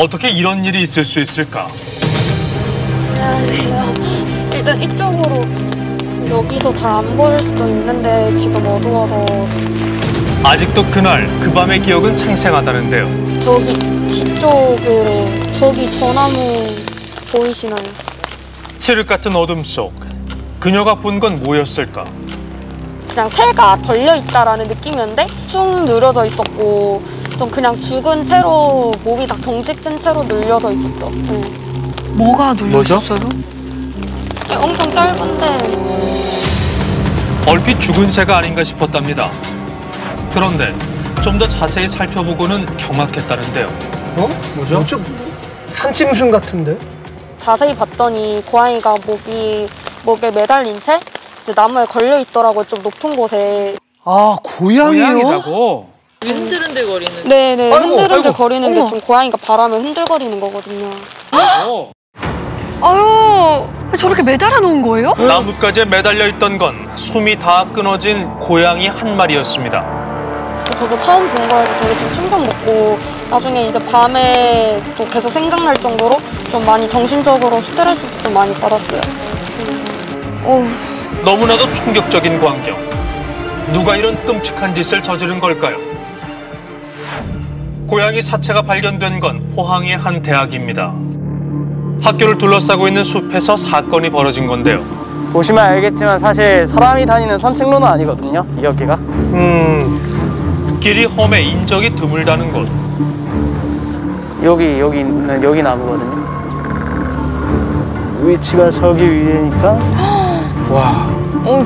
어떻게 이런 일이 있을 수 있을까? 안녕하세요. 일단 이쪽으로 여기서 잘 안 보일 수도 있는데 지금 어두워서 아직도 그날 그 밤의 기억은 생생하다는데요. 저기 뒤쪽으로 저기 저 나무 보이시나요? 칠흑 같은 어둠 속 그녀가 본 건 뭐였을까? 그냥 새가 걸려있다라는 느낌이었는데 쭉 늘어져 있었고 좀 그냥 죽은 채로 몸이 다 경직된 채로 늘려져 있었죠. 네. 뭐가 눌려졌어요? 엄청 짧은데 얼핏 죽은 새가 아닌가 싶었답니다. 그런데 좀 더 자세히 살펴보고는 경악했다는데요. 뭐죠? 산짐승 같은데? 자세히 봤더니 고양이가 목에 매달린 채 이제 나무에 걸려 있더라고요. 좀 높은 곳에. 아, 고양이요? 고양이라고? 흔들흔들거리는. 네네. 아이고, 흔들흔들 아이고. 거리는 게 어머. 지금 고양이가 바람에 흔들거리는 거거든요. 아유, 저렇게 매달아 놓은 거예요? 나뭇가지에 매달려 있던 건 숨이 다 끊어진 고양이 한 마리였습니다. 저도 처음 본 거여서 되게 좀 충격 먹고 나중에 이제 밤에 또 계속 생각날 정도로 좀 많이 정신적으로 스트레스도 좀 많이 받았어요. 너무나도 충격적인 광경. 누가 이런 끔찍한 짓을 저지른 걸까요? 고양이 사체가 발견된 건 포항의 한 대학입니다. 학교를 둘러싸고 있는 숲에서 사건이 벌어진 건데요. 보시면 알겠지만 사실 사람이 다니는 산책로는 아니거든요, 여기가. 길이 험해 인적이 드물다는 곳. 여기 나무거든요. 위치가 저기 위에니까. 와.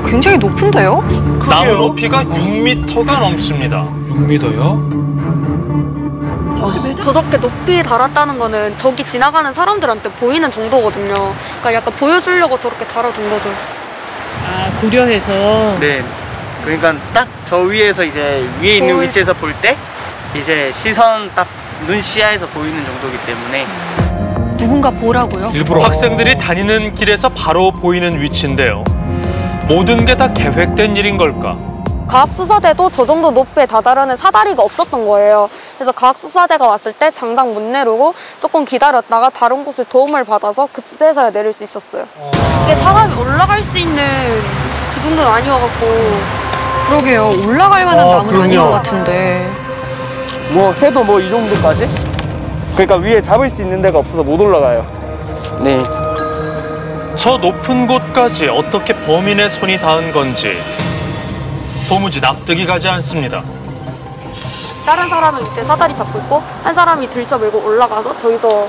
굉장히 높은데요? 나무 높이가 6m가 넘습니다. 6m요? 저렇게 높이 달았다는 거는 저기 지나가는 사람들한테 보이는 정도거든요. 그러니까 약간 보여주려고 저렇게 달아둔 거죠. 아, 고려해서. 네. 그러니까 딱 저 위에서 이제 위에 있는 위치에서 볼 때 이제 시선 딱 눈 시야에서 보이는 정도이기 때문에. 누군가 보라고요? 일부러. 학생들이 다니는 길에서 바로 보이는 위치인데요. 모든 게 다 계획된 일인 걸까? 과학수사대도 저 정도 높이에 다다르는 사다리가 없었던 거예요. 그래서 과학수사대가 왔을 때 당장 못 내리고 조금 기다렸다가 다른 곳에 도움을 받아서 그때서야 내릴 수 있었어요. 이게 사람이 올라갈 수 있는 그 정도는 아니어갖고. 그러게요. 올라갈 만한 나무는 아닌 그럼요. 것 같은데. 뭐 해도 뭐 이 정도까지? 그러니까 위에 잡을 수 있는 데가 없어서 못 올라가요. 네. 저 높은 곳까지 어떻게 범인의 손이 닿은 건지 도무지 납득이 가지 않습니다. 다른 사람은 이때 사다리 잡고 있고 한 사람이 들쳐메고 올라가서 저기서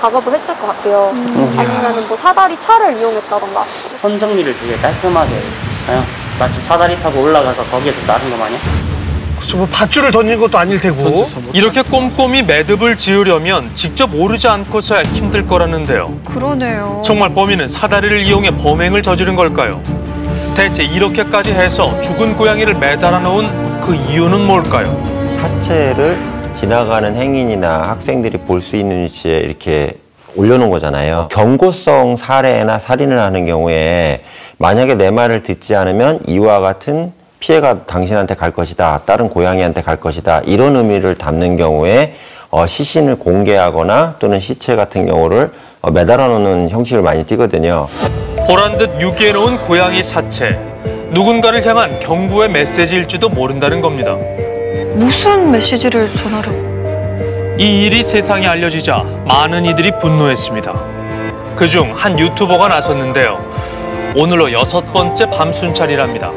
작업을 했을 것 같아요. 아니면 뭐 사다리 차를 이용했다던가. 선 정리를 되게 깔끔하게 했어요. 마치 사다리 타고 올라가서 거기에서 자른 거 마냥. 그렇죠. 뭐 밧줄을 던진 것도 아닐 테고. 이렇게 꼼꼼히 매듭을 지으려면 직접 오르지 않고서야 힘들 거라는데요. 그러네요. 정말 범인은 사다리를 이용해 범행을 저지른 걸까요? 대체 이렇게까지 해서 죽은 고양이를 매달아 놓은 그 이유는 뭘까요? 사체를 지나가는 행인이나 학생들이 볼 수 있는 위치에 이렇게 올려놓은 거잖아요. 경고성 살해나 살인을 하는 경우에 만약에 내 말을 듣지 않으면 이와 같은 피해가 당신한테 갈 것이다, 다른 고양이한테 갈 것이다, 이런 의미를 담는 경우에 시신을 공개하거나 또는 시체 같은 경우를 매달아 놓는 형식을 많이 띠거든요. 보란 듯 유기해 놓은 고양이 사체. 누군가를 향한 경고의 메시지일지도 모른다는 겁니다. 무슨 메시지를 전하려고? 이 일이 세상에 알려지자 많은 이들이 분노했습니다. 그중 한 유튜버가 나섰는데요. 오늘로 6번째 밤 순찰이랍니다.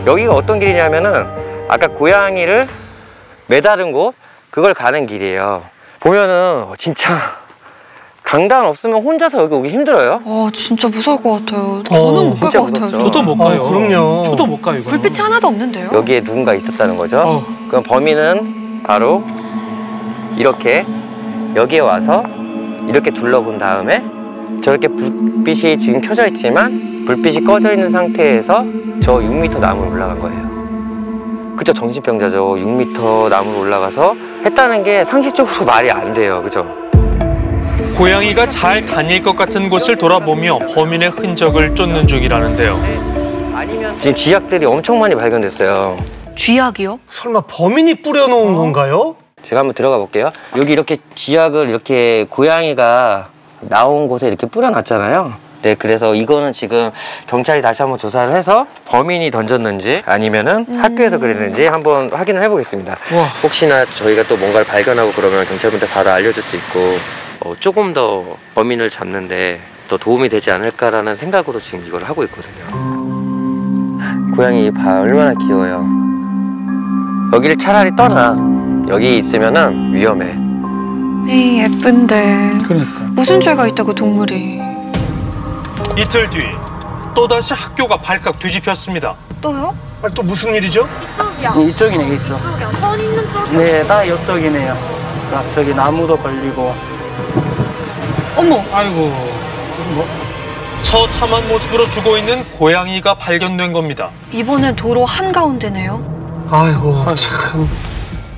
여기가 어떤 길이냐면은 아까 고양이를 매다른 곳, 그걸 가는 길이에요. 보면은 진짜 강단 없으면 혼자서 여기 오기 힘들어요. 진짜 무서울 것 같아요. 저는 못 갈 진짜 것 같아요. 무섭죠. 저도 못 가요. 그럼요. 저도 못 가요, 이거. 불빛이 하나도 없는데요? 여기에 누군가 있었다는 거죠. 그럼 범인은 바로 이렇게 여기에 와서 이렇게 둘러본 다음에 저렇게 불빛이 지금 켜져 있지만 불빛이 꺼져 있는 상태에서 저 6m 나무로 올라간 거예요. 그죠? 정신병자죠. 6m 나무로 올라가서 했다는 게 상식적으로 말이 안 돼요. 그죠? 고양이가 잘 다닐 것 같은 곳을 돌아보며 범인의 흔적을 쫓는 중이라는데요. 지금 쥐약들이 엄청 많이 발견됐어요. 쥐약이요? 설마 범인이 뿌려놓은 건가요? 제가 한번 들어가 볼게요. 여기 이렇게 쥐약을 이렇게 고양이가 나온 곳에 이렇게 뿌려놨잖아요. 네, 그래서 이거는 지금 경찰이 다시 한번 조사를 해서 범인이 던졌는지 아니면은 학교에서 그랬는지 한번 확인을 해보겠습니다. 혹시나 저희가 또 뭔가를 발견하고 그러면 경찰분들 바로 알려줄 수 있고 조금 더 범인을 잡는데 더 도움이 되지 않을까라는 생각으로 지금 이걸 하고 있거든요. 고양이 봐, 얼마나 귀여워요. 여기를 차라리 떠나. 여기 있으면은 위험해. 에이, 예쁜데. 그러니까. 무슨 죄가 있다고 동물이. 이틀 뒤 또다시 학교가 발칵 뒤집혔습니다. 또요? 아니, 또 무슨 일이죠? 이쪽이네, 이쪽. 선 있는 쪽. 네, 딱 이쪽이네요. 저기 나무도 걸리고. 어머! 아이고. 처참한 모습으로 죽어있는 고양이가 발견된 겁니다. 이번엔 도로 한가운데네요. 아이고, 참.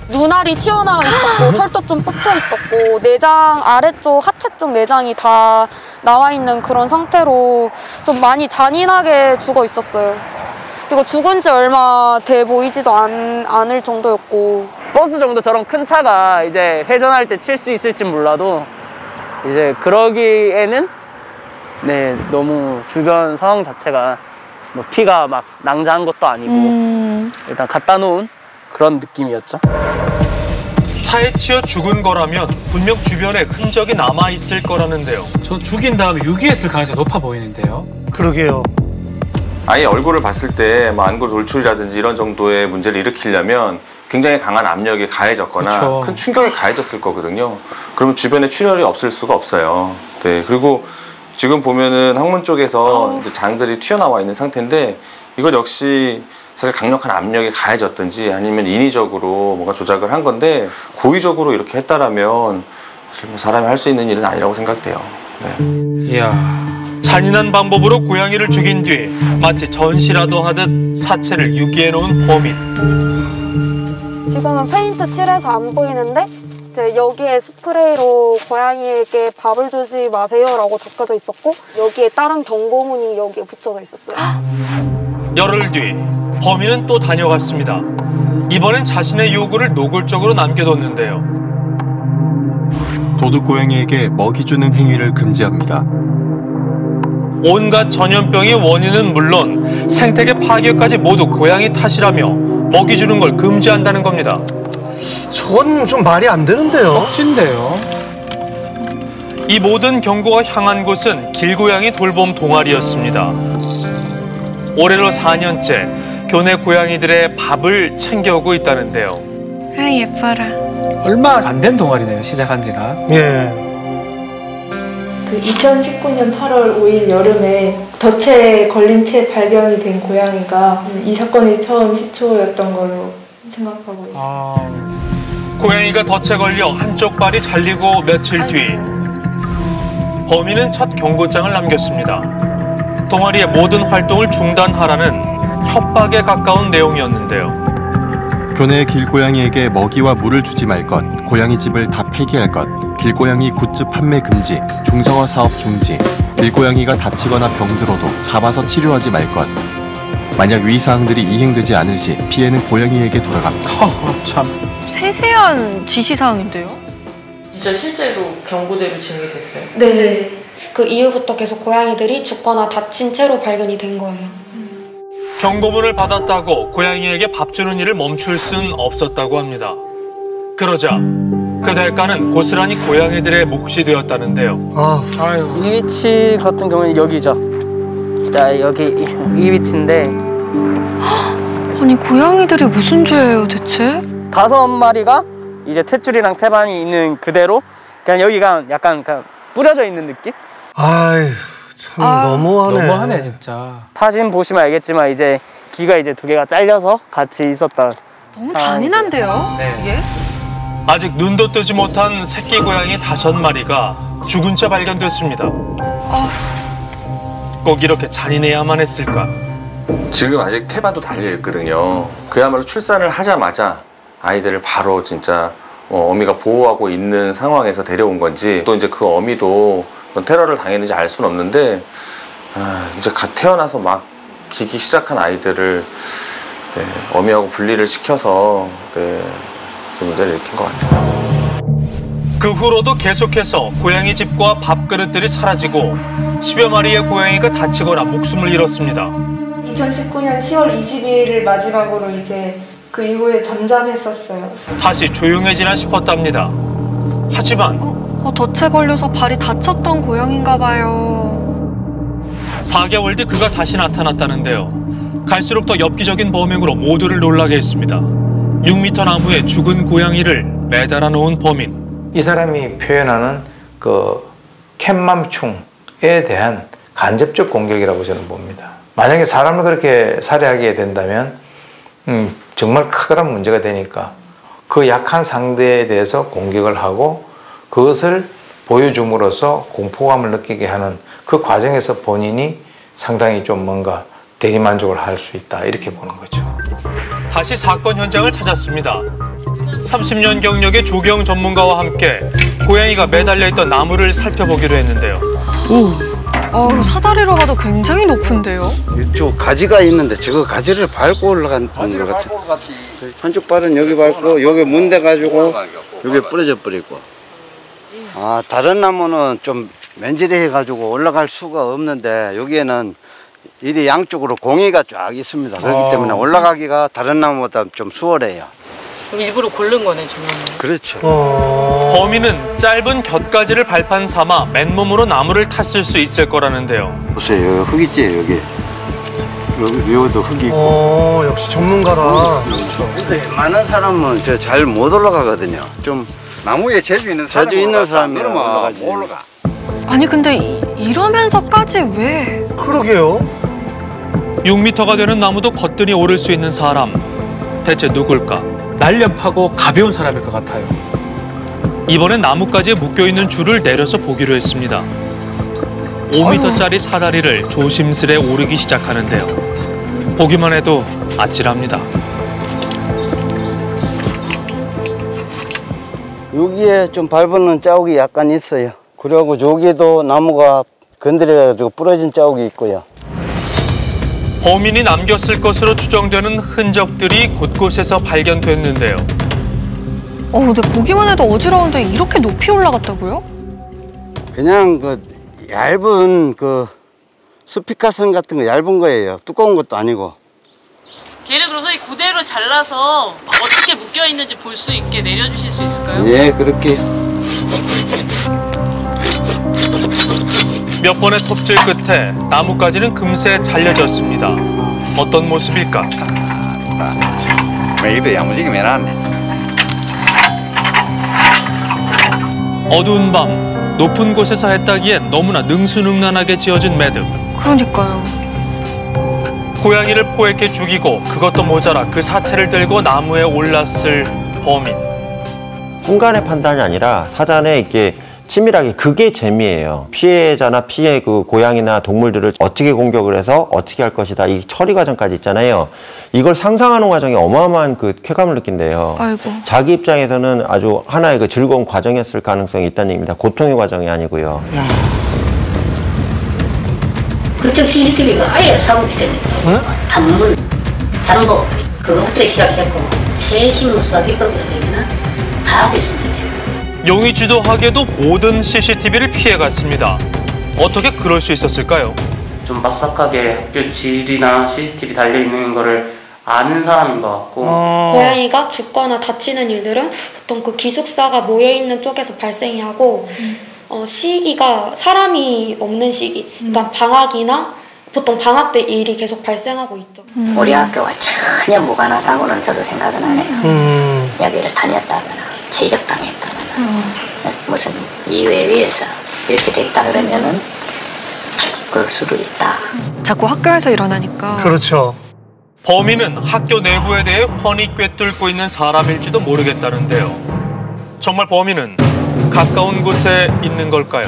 눈알이 튀어나와 있었고 털도 좀 붙어 있었고 내장 아래쪽 하체 쪽 내장이 다 나와 있는 그런 상태로 좀 많이 잔인하게 죽어 있었어요. 그리고 죽은 지 얼마 돼 보이지도 않을 정도였고. 버스 정도 저런 큰 차가 이제 회전할 때 칠 수 있을지 몰라도 이제 그러기에는 네, 너무 주변 상황 자체가 뭐 피가 막 낭자한 것도 아니고 일단 갖다 놓은 그런 느낌이었죠. 차에 치여 죽은 거라면 분명 주변에 흔적이 남아있을 거라는데요. 저 죽인 다음에 유기했을 가능성이 높아 보이는데요. 그러게요. 아예 얼굴을 봤을 때 뭐 안구 돌출이라든지 이런 정도의 문제를 일으키려면 굉장히 강한 압력이 가해졌거나 그쵸. 큰 충격이 가해졌을 거거든요. 그러면 주변에 출혈이 없을 수가 없어요. 네, 그리고 지금 보면은 항문 쪽에서 이제 장들이 튀어나와 있는 상태인데 이걸 역시 사실 강력한 압력이 가해졌든지 아니면 인위적으로 뭔가 조작을 한 건데 고의적으로 이렇게 했다라면 사실 뭐 사람이 할 수 있는 일은 아니라고 생각돼요. 네. 이야. 잔인한 방법으로 고양이를 죽인 뒤 마치 전시라도 하듯 사체를 유기해 놓은 범인. 지금은 페인트 칠해서 안 보이는데 이제 여기에 스프레이로 고양이에게 밥을 주지 마세요라고 적혀져 있었고 여기에 다른 경고문이 여기에 붙여져 있었어요. 열흘 뒤 범인은 또 다녀갔습니다. 이번엔 자신의 요구를 노골적으로 남겨뒀는데요. 도둑고양이에게 먹이 주는 행위를 금지합니다. 온갖 전염병의 원인은 물론 생태계 파괴까지 모두 고양이 탓이라며 먹이 주는 걸 금지한다는 겁니다. 저건 좀 말이 안 되는데요. 억진데요. 이 모든 경고가 향한 곳은 길고양이 돌봄 동아리였습니다. 올해로 4년째 교내 고양이들의 밥을 챙겨오고 있다는데요. 아, 예뻐라. 얼마 안 된 동아리네요, 시작한 지가. 예. 그 2019년 8월 5일 여름에 덫에 걸린 채 발견이 된 고양이가 이 사건이 처음 시초였던 걸로 생각하고 있어요. 고양이가 덫에 걸려 한쪽 발이 잘리고 며칠 뒤 범인은 첫 경고장을 남겼습니다. 동아리의 모든 활동을 중단하라는 협박에 가까운 내용이었는데요. 교내 길고양이에게 먹이와 물을 주지 말 것, 고양이 집을 다 폐기할 것, 길고양이 굿즈 판매 금지, 중성화 사업 중지, 길고양이가 다치거나 병들어도 잡아서 치료하지 말 것. 만약 위 사항들이 이행되지 않을 시 피해는 고양이에게 돌아갑니다. 참. 세세한 지시사항인데요? 진짜 실제로 경고대로 지는 게 됐어요? 네. 그 이후부터 계속 고양이들이 죽거나 다친 채로 발견이 된 거예요. 경고문을 받았다고 고양이에게 밥 주는 일을 멈출 순 없었다고 합니다. 그러자 그 대가는 고스란히 고양이들의 몫이 되었다는데요. 아유. 이 위치 같은 경우는 여기죠. 자, 여기 이 위치인데. 아니, 고양이들이 무슨 죄예요, 대체? 5마리가 이제 탯줄이랑 태반이 있는 그대로 그냥 여기가 약간 뿌려져 있는 느낌? 아유, 참 너무하네. 너무하네, 진짜. 사진 보시면 알겠지만 이제 귀가 이제 2개가 잘려서 같이 있었다. 너무 잔인한데요? 네. 예? 아직 눈도 뜨지 못한 새끼 고양이 5마리가 죽은 채 발견됐습니다. 꼭 이렇게 잔인해야만 했을까? 지금 아직 태반도 달려있거든요. 그야말로 출산을 하자마자 아이들을 바로 진짜 어미가 보호하고 있는 상황에서 데려온 건지 또 이제 그 어미도 테러를 당했는지 알 수는 없는데 이제 갓 태어나서 막 기기 시작한 아이들을 어미하고 분리를 시켜서 그 문제를 일으킨 것 같아요. 그 후로도 계속해서 고양이 집과 밥그릇들이 사라지고 10여 마리의 고양이가 다치거나 목숨을 잃었습니다. 2019년 10월 22일을 마지막으로 이제 그 이후에 잠잠했었어요. 다시 조용해지나 싶었답니다. 하지만 덫에 걸려서 발이 다쳤던 고양인가 봐요. 4개월 뒤 그가 다시 나타났다는데요. 갈수록 더 엽기적인 범행으로 모두를 놀라게 했습니다. 6m 나무에 죽은 고양이를 매달아 놓은 범인. 이 사람이 표현하는 그 캣맘충에 대한 간접적 공격이라고 저는 봅니다. 만약에 사람을 그렇게 살해하게 된다면 정말 크다란 문제가 되니까 그 약한 상대에 대해서 공격을 하고 그것을 보여줌으로써 공포감을 느끼게 하는 그 과정에서 본인이 상당히 좀 뭔가 대리만족을 할 수 있다 이렇게 보는 거죠. 다시 사건 현장을 찾았습니다. 30년 경력의 조경 전문가와 함께 고양이가 매달려 있던 나무를 살펴보기로 했는데요. 사다리로 가도 굉장히 높은데요? 이쪽 가지가 있는데 저거 가지를 밟고 올라간 것 같아요. 한쪽 발은 여기 밟고 여기 문대가지고 여기 부러져 버리고. 다른 나무는 좀 맨지리해가지고 올라갈 수가 없는데 여기에는 이리 양쪽으로 공이가 쫙 있습니다. 그렇기 때문에 올라가기가 다른 나무보다 좀 수월해요. 그럼 일부러 고른 거네, 정말. 그렇죠. 범인은 짧은 곁가지를 발판 삼아 맨몸으로 나무를 탔을 수 있을 거라는데요. 보세요. 흙 있지, 여기. 여기도 흙이 있고. 역시 전문가라. 근데 웬만한 사람은 잘 못 올라가거든요. 좀 나무에 재주 있는 사람이 올라가. 아니 근데 이러면서까지 왜? 그러게요. 6m가 되는 나무도 거뜬히 오를 수 있는 사람. 대체 누굴까? 날렵하고 가벼운 사람일 것 같아요. 이번엔 나뭇가지에 묶여있는 줄을 내려서 보기로 했습니다. 5m짜리 사다리를 조심스레 오르기 시작하는데요. 보기만 해도 아찔합니다. 여기에 좀 밟은 자국이 약간 있어요. 그리고 여기에도 나무가 건드려가지고 부러진 자국이 있고요. 범인이 남겼을 것으로 추정되는 흔적들이 곳곳에서 발견됐는데요. 근데 보기만 해도 어지러운데 이렇게 높이 올라갔다고요? 그냥 그 얇은 그 스피커선 같은 거 얇은 거예요. 두꺼운 것도 아니고. 걔를 그래서 그대로 잘라서 어떻게 묶여 있는지 볼 수 있게 내려주실 수 있을까요? 예, 그렇게. 몇 번의 톱질 끝에 나뭇가지는 금세 잘려졌습니다. 어떤 모습일까? 이도 야무지게 매놨네. 어두운 밤 높은 곳에서 했다기엔 너무나 능수능란하게 지어진 매듭. 그러니까요. 고양이를 포획해 죽이고 그것도 모자라 그 사체를 들고 나무에 올랐을 범인. 순간의 판단이 아니라 사전에 이렇게 치밀하게 그게 재미예요. 피해자나 피해 그 고양이나 동물들을 어떻게 공격을 해서 어떻게 할 것이다. 이 처리 과정까지 있잖아요. 이걸 상상하는 과정이 어마어마한 그 쾌감을 느낀대요. 아이고. 자기 입장에서는 아주 하나의 그 즐거운 과정이었을 가능성이 있다는 얘기입니다. 고통의 과정이 아니고요. 그쪽 CCTV가 아예 사고치됐네. 단문, 잠복, 그것부터 시작했고 최신 수사기법이라고 얘기나 다 하고 있습니다, 지금. 용의주도하게도 모든 CCTV를 피해갔습니다. 어떻게 그럴 수 있었을까요? 좀 맞삭하게 학교 질이나 CCTV 달려있는 거를 아는 사람인 것 같고. 고양이가 죽거나 다치는 일들은 보통 그 기숙사가 모여있는 쪽에서 발생이 하고 시기가 사람이 없는 시기, 그러니까 방학이나 보통 방학 때 일이 계속 발생하고 있죠. 우리 학교와 전혀 무관하다고는 저도 생각은 안 해요. 여기를 다녔다거나 취직당했다거나 무슨 이유에 의해서 이렇게 됐다 그러면은 그럴 수도 있다. 자꾸 학교에서 일어나니까. 그렇죠. 범인은 학교 내부에 대해 훤히 꿰뚫고 있는 사람일지도 모르겠다는데요. 정말 범인은 가까운 곳에 있는 걸까요?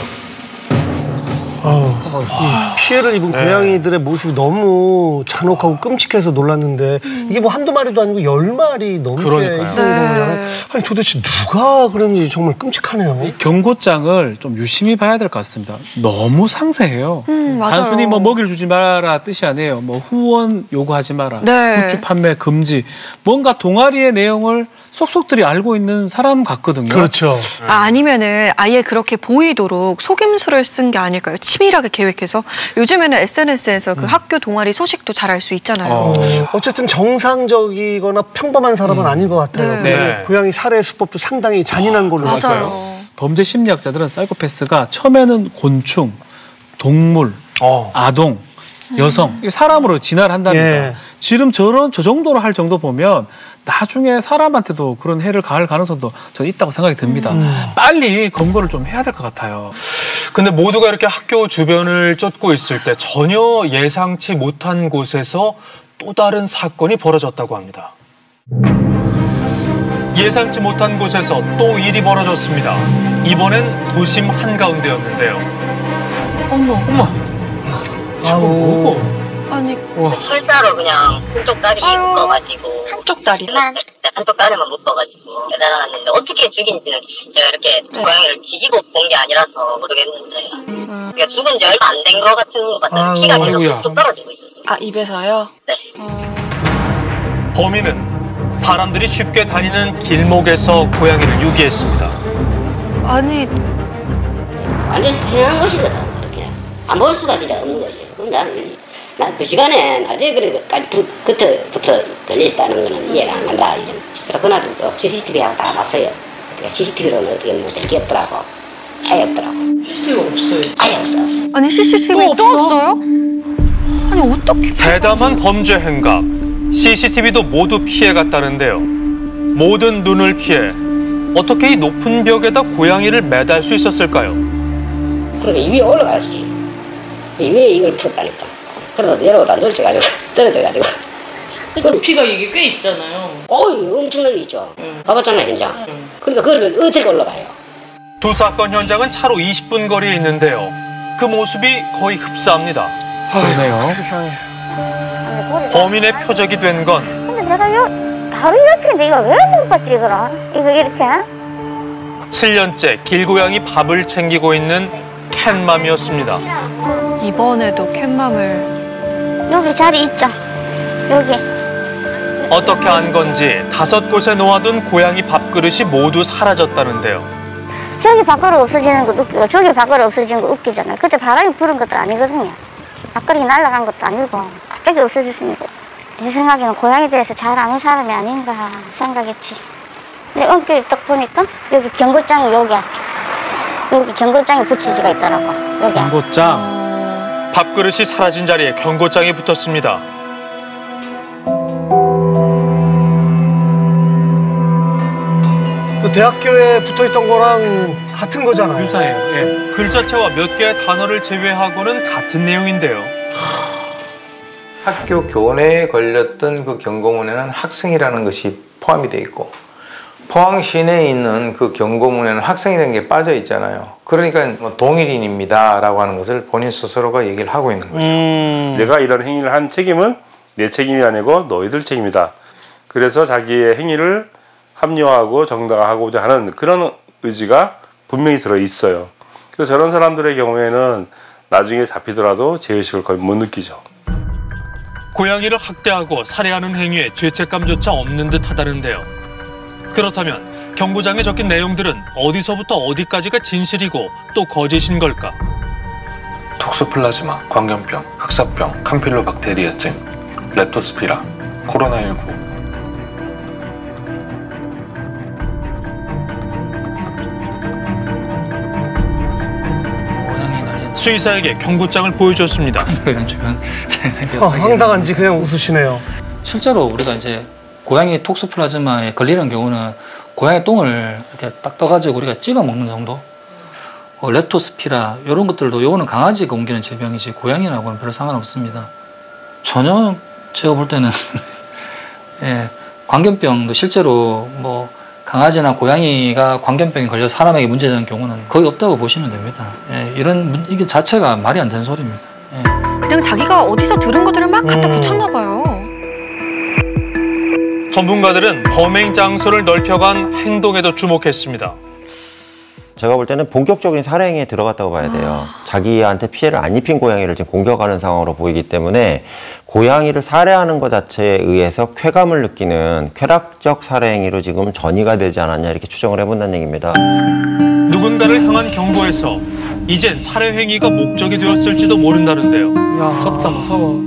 이 피해를 입은 고양이들의 모습이 너무 잔혹하고 끔찍해서 놀랐는데 이게 뭐 한두 마리도 아니고 10마리 넘게 있는 거면 아니 도대체 누가 그랬는지 정말 끔찍하네요. 이 경고장을 좀 유심히 봐야 될 것 같습니다. 너무 상세해요. 맞아요. 단순히 뭐 먹이를 주지 마라 뜻이 아니에요. 뭐 후원 요구하지 마라. 네. 굿즈 판매 금지. 뭔가 동아리의 내용을 속속들이 알고 있는 사람 같거든요. 그렇죠. 아니면은 아예 그렇게 보이도록 속임수를 쓴 게 아닐까요? 치밀하게 계획해서. 요즘에는 SNS에서 그 학교 동아리 소식도 잘 알 수 있잖아요. 어쨌든 정상적이거나 평범한 사람은 아닌 것 같아요. 네. 고양이 살해 수법도 상당히 잔인한 걸로 맞아요. 범죄 심리학자들은 사이코패스가 처음에는 곤충, 동물, 아동, 여성, 사람으로 진화를 한답니다. 예. 지금 저 정도로 할 정도 보면 나중에 사람한테도 그런 해를 가할 가능성도 저는 있다고 생각이 듭니다. 빨리 검거를 좀 해야 될 것 같아요. 근데 모두가 이렇게 학교 주변을 쫓고 있을 때 전혀 예상치 못한 곳에서 또 다른 사건이 벌어졌다고 합니다. 예상치 못한 곳에서 또 일이 벌어졌습니다. 이번엔 도심 한가운데였는데요. 어머. 저거 뭐고? 아니. 설사로 그냥 한쪽 다리 묶어가지고 한쪽 다리만? 한쪽 다리만 묶어가지고 매달아놨는데 어떻게 죽인지는 진짜 이렇게 고양이를 뒤집어 본 게 아니라서 모르겠는데 그러니까 죽은 지 얼마 안 된 것 같은 것 같아요. 피가 계속 뚝뚝 떨어지고 있었어요. 아, 입에서요? 네. 범인은 사람들이 쉽게 다니는 길목에서 고양이를 유기했습니다. 아니. 완전 행한 것이거든. 이렇게 안 볼 수가 진짜 없는 것이에요. 난 그 시간에 낮에 그때부터 걸려있다는 거는 이해가 안 간다. 그래서 그날도 CCTV하고 다 봤어요. CCTV로는 어떻게 뭐 될 게 없더라고. 아예 없더라고. CCTV가 없어요. 아예 없어. 아니 CCTV 또 없어요? 아니 어떻게? 대담한 범죄 행각. CCTV도 모두 피해갔다는데요. 모든 눈을 피해 어떻게 이 높은 벽에다 고양이를 매달 수 있었을까요? 그러니까 이 위에 올라가야지. 이 위에 이걸 풀었다니까. 그래서 내려오다 널쳐가지고 떨어져가지고. 높이가 이게 꽤 있잖아요. 엄청나게 있죠. 가봤잖아요, 현장. 그러니까 그걸 어떻게 올라가요? 두 사건 현장은 차로 20분 거리에 있는데요. 그 모습이 거의 흡사합니다. 그러네요. 세상에. 범인의 표적이 된 건 근데 내가 바로 옆인데 이걸 왜 못 봤지, 이거를? 이거 이렇게? 7년째 길고양이 밥을 챙기고 있는 캣맘이었습니다. 이번에도 캣맘을. 여기 자리 있죠? 여기. 어떻게 한 건지 5곳에 놓아둔 고양이 밥그릇이 모두 사라졌다는데요. 저기 밖으로 없어지는 것도 웃기고 저기 밖으로 없어지는 거 웃기잖아요. 그때 바람이 부는 것도 아니거든요. 밖으로 날아간 것도 아니고 갑자기 없어졌으니까 내 생각에는 고양이에 대해서 잘 아는 사람이 아닌가 생각했지. 근데 엄격히 딱 보니까 여기 경고장이 여기 경고장이 붙이지가 있더라고. 여기 경고장. 밥그릇이 사라진 자리에 경고장이 붙었습니다. 그 대학교에 붙어있던 거랑 같은 거잖아요. 유사해요. 예. 글자체와 몇 개의 단어를 제외하고는 같은 내용인데요. 학교 교내에 걸렸던 그 경고문에는 학생이라는 것이 포함이 돼 있고 포항 시내에 있는 그 경고문에는 학생이라는 게 빠져 있잖아요. 그러니까 뭐 동일인입니다라고 하는 것을 본인 스스로가 얘기를 하고 있는 거죠. 내가 이런 행위를 한 책임은 내 책임이 아니고 너희들 책임이다. 그래서 자기의 행위를 합리화하고 정당화하고자 하는 그런 의지가 분명히 들어 있어요. 그래서 저런 사람들의 경우에는 나중에 잡히더라도 죄의식을 거의 못 느끼죠. 고양이를 학대하고 살해하는 행위에 죄책감조차 없는 듯 하다는데요. 그렇다면 경고장에 적힌 내용들은 어디서부터 어디까지가 진실이고 또 거짓인 걸까? 톡소플라즈마, 광견병, 흑사병, 캄필로박테리아증, 렙토스피라, 코로나19. 수의사에게 경고장을 보여줬습니다. 이런 주변 황당한지 그냥 웃으시네요. 실제로 우리가 이제 고양이 톡소플라즈마에 걸리는 경우는 고양이 똥을 이렇게 딱 떠가지고 우리가 찍어 먹는 정도. 렙토스피라 이런 것들도 요거는 강아지가 옮기는 질병이지 고양이하고는 별로 상관없습니다. 전혀 제가 볼 때는 예, 광견병도 실제로 뭐 강아지나 고양이가 광견병에 걸려 사람에게 문제되는 경우는 거의 없다고 보시면 됩니다. 예, 이게 자체가 말이 안 되는 소리입니다. 예. 그냥 자기가 어디서 들은 것들을 막 갖다 붙였나 봐요. 전문가들은 범행 장소를 넓혀간 행동에도 주목했습니다. 제가 볼 때는 본격적인 살해행위에 들어갔다고 봐야 돼요. 자기한테 피해를 안 입힌 고양이를 지금 공격하는 상황으로 보이기 때문에 고양이를 살해하는 것 자체에 의해서 쾌감을 느끼는 쾌락적 살해 행위로 지금 전이가 되지 않았냐 이렇게 추정을 해본다는 얘기입니다. 누군가를 향한 경고에서 이젠 살해 행위가 목적이 되었을지도 모른다는데요. 무섭다, 무서워.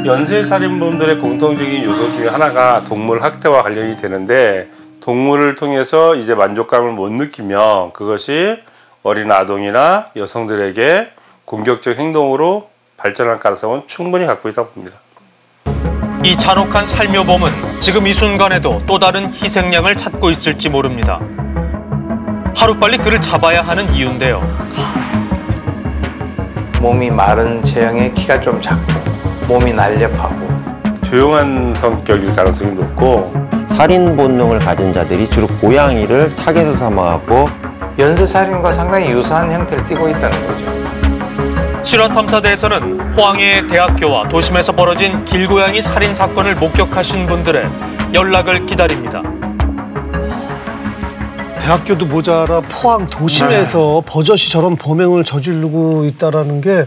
연쇄살인범들의 공통적인 요소 중에 하나가 동물 학대와 관련이 되는데 동물을 통해서 이제 만족감을 못 느끼면 그것이 어린 아동이나 여성들에게 공격적 행동으로 발전할 가능성은 충분히 갖고 있다고 봅니다. 이 잔혹한 살묘범은 지금 이 순간에도 또 다른 희생양을 찾고 있을지 모릅니다. 하루빨리 그를 잡아야 하는 이유인데요. 몸이 마른 체형에 키가 좀 작고 몸이 날렵하고 조용한 성격일 가능성이 높고 살인 본능을 가진 자들이 주로 고양이를 타겟으로 삼아갖고 연쇄살인과 상당히 유사한 형태를 띠고 있다는 거죠. 실화탐사대에서는 포항의 대학교와 도심에서 벌어진 길고양이 살인 사건을 목격하신 분들의 연락을 기다립니다. 대학교도 모자라 포항 도심에서 버젓이 저런 범행을 저지르고 있다라는 게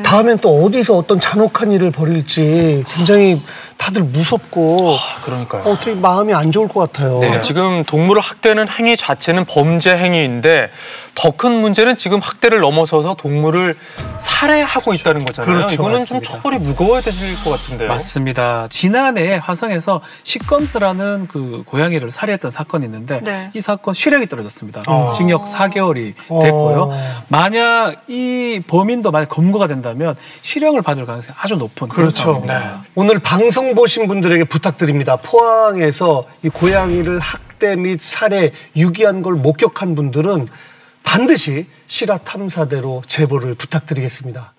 다음엔 또 어디서 어떤 잔혹한 일을 벌일지 굉장히 다들 무섭고 그러니까요. 어떻게 마음이 안 좋을 것 같아요. 네, 지금 동물을 학대하는 행위 자체는 범죄 행위인데 더 큰 문제는 지금 학대를 넘어서서 동물을 살해하고 있다는 거잖아요. 그렇죠, 이거는 맞습니다. 좀 처벌이 무거워야 될 것 같은데요. 맞습니다. 지난해 화성에서 시검스라는 그 고양이를 살해했던 사건이 있는데 네. 이 사건 실형이 떨어졌습니다. 징역 4개월이 됐고요. 만약 이 범인도 만약 검거가 된다면 실형을 받을 가능성이 아주 높은 그런 그렇죠. 상황입니다. 오늘 방송 보신 분들에게 부탁드립니다. 포항에서 이 고양이를 학대 및 살해, 유기한 걸 목격한 분들은 반드시 실화탐사대로 제보를 부탁드리겠습니다.